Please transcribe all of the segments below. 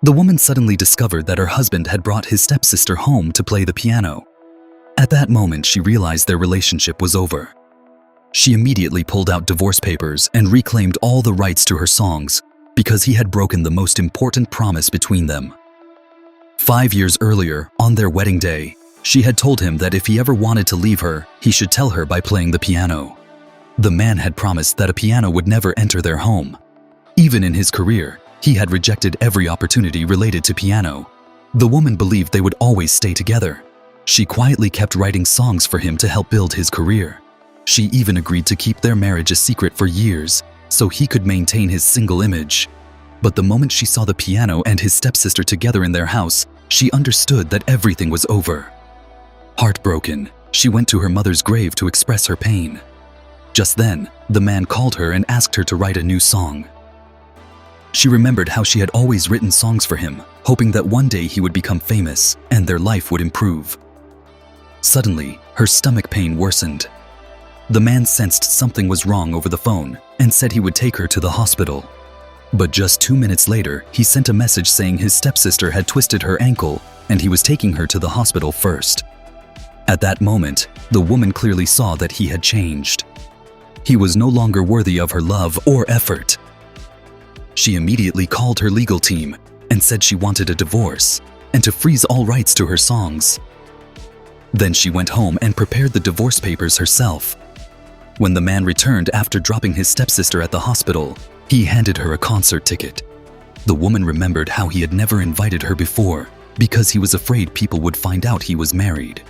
The woman suddenly discovered that her husband had brought his stepsister home to play the piano. At that moment, she realized their relationship was over. She immediately pulled out divorce papers and reclaimed all the rights to her songs because he had broken the most important promise between them. 5 years earlier, on their wedding day, she had told him that if he ever wanted to leave her, he should tell her by playing the piano. The man had promised that a piano would never enter their home. Even in his career, he had rejected every opportunity related to piano. The woman believed they would always stay together. She quietly kept writing songs for him to help build his career. She even agreed to keep their marriage a secret for years so he could maintain his single image. But the moment she saw the piano and his stepsister together in their house, she understood that everything was over. Heartbroken, she went to her mother's grave to express her pain. Just then, the man called her and asked her to write a new song. She remembered how she had always written songs for him, hoping that one day he would become famous and their life would improve. Suddenly, her stomach pain worsened. The man sensed something was wrong over the phone and said he would take her to the hospital. But just 2 minutes later, he sent a message saying his stepsister had twisted her ankle and he was taking her to the hospital first. At that moment, the woman clearly saw that he had changed. He was no longer worthy of her love or effort. She immediately called her legal team and said she wanted a divorce and to freeze all rights to her songs. Then she went home and prepared the divorce papers herself. When the man returned after dropping his stepsister at the hospital, he handed her a concert ticket. The woman remembered how he had never invited her before because he was afraid people would find out he was married.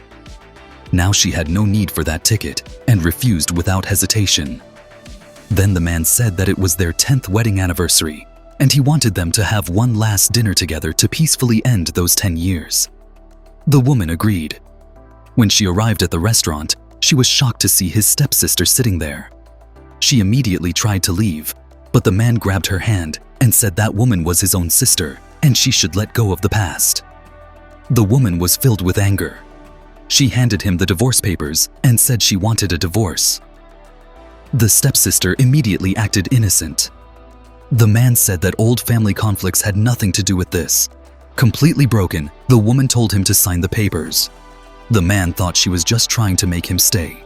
Now she had no need for that ticket and refused without hesitation. Then the man said that it was their 10th wedding anniversary and he wanted them to have one last dinner together to peacefully end those 10 years. The woman agreed. When she arrived at the restaurant, she was shocked to see his stepsister sitting there. She immediately tried to leave, but the man grabbed her hand and said that woman was his own sister and she should let go of the past. The woman was filled with anger. She handed him the divorce papers and said she wanted a divorce. The stepsister immediately acted innocent. The man said that old family conflicts had nothing to do with this. Completely broken, the woman told him to sign the papers. The man thought she was just trying to make him stay.